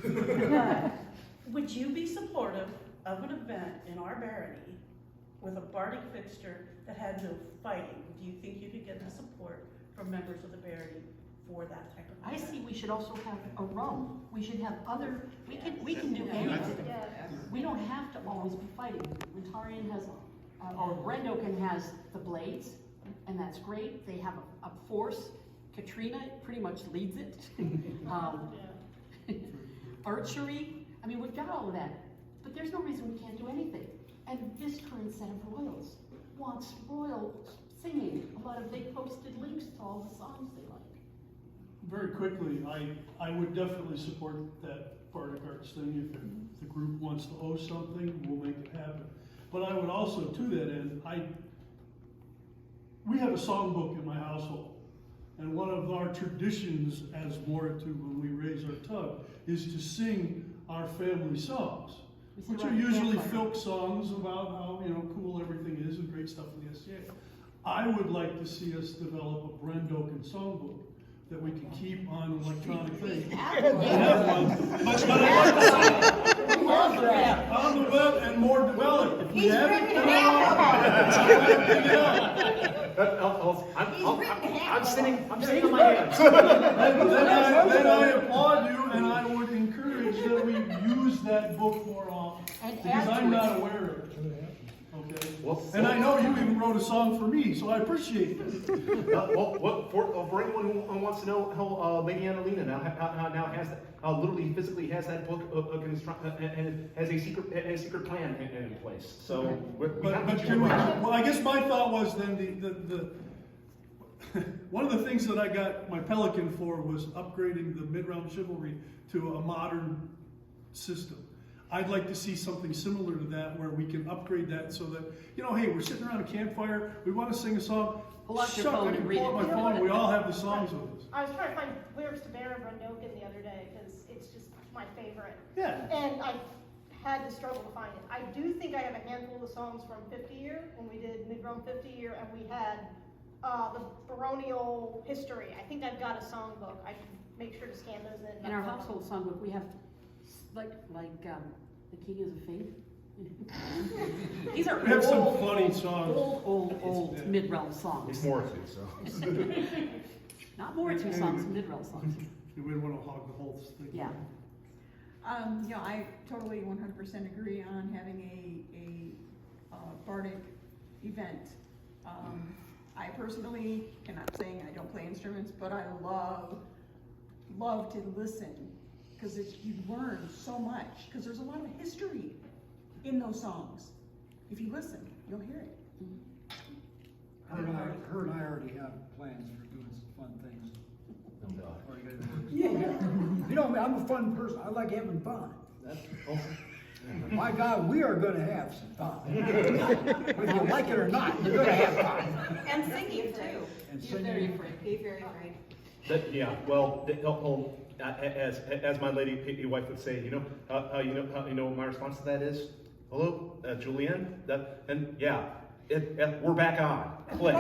But would you be supportive of an event in our barony with a bardic fixture that had no fighting? Do you think you could get the support from members of the barony for that type of event? I see we should also have a rum. We should have other, we can do anything. We don't have to always be fighting. Rotarian has, or Brendoken has the blades, and that's great. They have a force. Katrina pretty much leads it. Archery, I mean, we've got all of that, but there's no reason we can't do anything. And this current set of royals wants royal singing. They posted links to all the songs they like. Very quickly, I would definitely support that bardic arts thing. If the group wants to owe something, we'll make it happen. But I would also, to that end, we have a songbook in my household. And one of our traditions as Moritu when we raise our tub is to sing our family songs, which are usually folk songs about how cool everything is and great stuff in the SCA. I would like to see us develop a Brendoken songbook that we can keep on electronic things. On the web and more developed. If we have I'm sitting on my hands. Then I applaud you, and I would encourage that we use that book more often, because I'm not aware of it. Okay. And I know you even wrote a song for me, so I appreciate it. For anyone who wants to know how Lady Annalena now has literally physically has that book and has a secret plan in place. So, well, I guess my thought was then the one of the things that I got my Pelican for was upgrading the mid-realm chivalry to a modern system. I'd like to see something similar to that where we can upgrade that so that, hey, we're sitting around a campfire, we want to sing a song, pull out your phone and read pull out my phone, we all have the songs with us. I was trying to find lyrics to Baron Brendoken the other day because it's just my favorite. Yeah. And I had to struggle to find it. I do think I have a handful of songs from 50 year when we did mid-realm 50 year, and we had the baronial history. I think I've got a songbook. I can make sure to scan those in. In our household songbook, we have the King is a Fink. These are we have some funny songs. Old mid-realm songs. It's more too, so. Not more two songs, mid-realm songs. We wouldn't want to hog the whole thing. Yeah. I totally 100% agree on having a bardic event. I personally, and I'm saying I don't play instruments, but I love to listen, because you learn so much, because there's a lot of history in those songs. If you listen, you'll hear it. Her and I already have plans for doing some fun things. Yeah. I'm a fun person. I like having fun. My God, we are going to have some fun. Whether you like it or not, you're going to have fun. And singing too. And Be very afraid. Be very afraid. As my lady wife would say, my response to that is, hello, Julianne, we're back on. Click.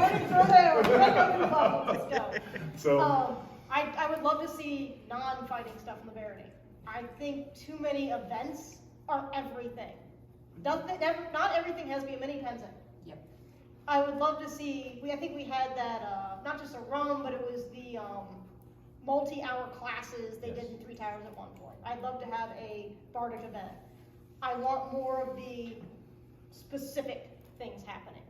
So, I would love to see non-fighting stuff in the barony. I think too many events are everything. Not everything has to be a mini Penzance. Yep. I would love to see, I think we had that, not just a rum, but it was the multi-hour classes they did in Three Towers at one point. I'd love to have a bardic event. I want more of the specific things happening,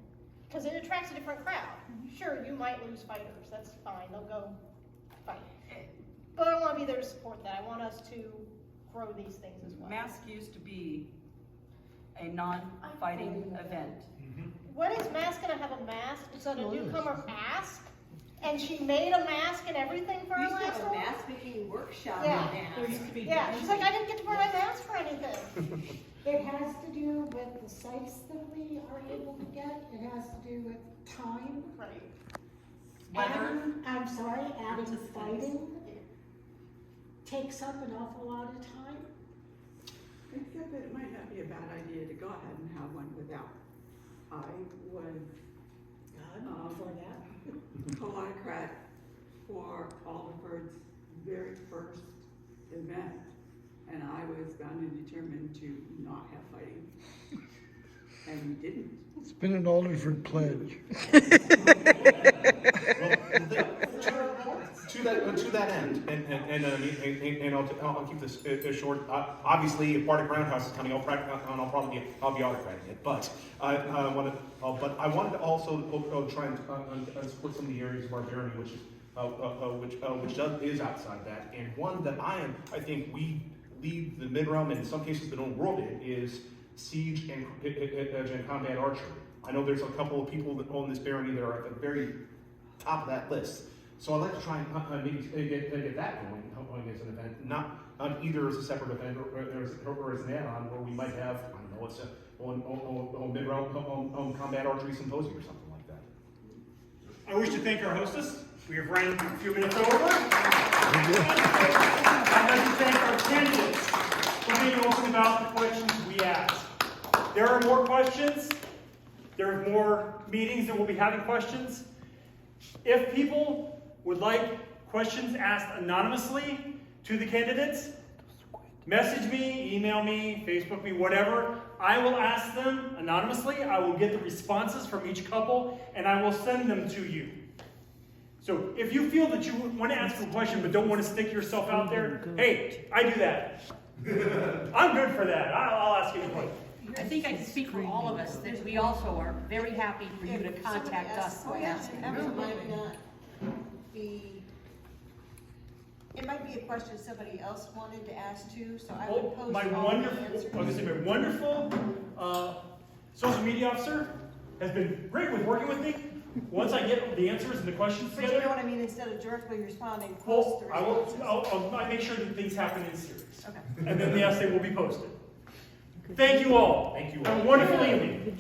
because it attracts a different crowd. Sure, you might lose fighters, that's fine, they'll go fight. But I want to be there to support that. I want us to grow these things as well. Mask used to be a non-fighting event. When is Mask gonna have a mask so the newcomer ask? And she made a mask and everything for We her used to last have a one? mask making workshop Yeah. on that. Yeah, she's like, I didn't get to wear my mask for anything. It has to do with the sites that we are able to get, it has to do with time. Right. Weather. I'm sorry, adding fighting takes up an awful lot of time. Except that it might not be a bad idea to go ahead and have one without. I was For that. co-autocrat for Alderford's very first event, and I was bound and determined to not have fighting, and we didn't. It's been an Alderford pledge. To that end, and I'll keep this short. Obviously, if Bardic Roundhouse is coming, I'll be autocrating it. But I wanted to also try and split some of the areas of our barony, which is outside that, and one that I think we lead the mid realm, and in some cases the known world in, is siege and combat archery. I know there's a couple of people that own this barony that are at the very top of that list. So I'd like to try and maybe get that going as an event, not either as a separate event or as an add-on, where we might have, I don't know, it's a mid-round combat archery symposium or something like that. I wish to thank our hostess. We have ran a few minutes over. I'd like to thank our candidates for being open about the questions we asked. There are more questions. There are more meetings that we'll be having questions. If people would like questions asked anonymously to the candidates, message me, email me, Facebook me, whatever. I will ask them anonymously. I will get the responses from each couple, and I will send them to you. So if you feel that you want to ask a question but don't want to stick yourself out there, hey, I do that. I'm good for that. I'll ask any question. I think I can speak for all of us that we also are very happy for you to contact us. Oh, yeah, absolutely. Might not be, it might be a question somebody else wanted to ask too, so I would post My all wonderful, the answers. I was gonna say, my wonderful social media officer has been great with working with me. Once I get the answers and the questions But you know together, what I mean, instead of directly responding, post well, the I will, responses. I'll make sure that things happen in series. Okay. And then the essay will be posted. Thank you all. Thank you all. Have a wonderful evening.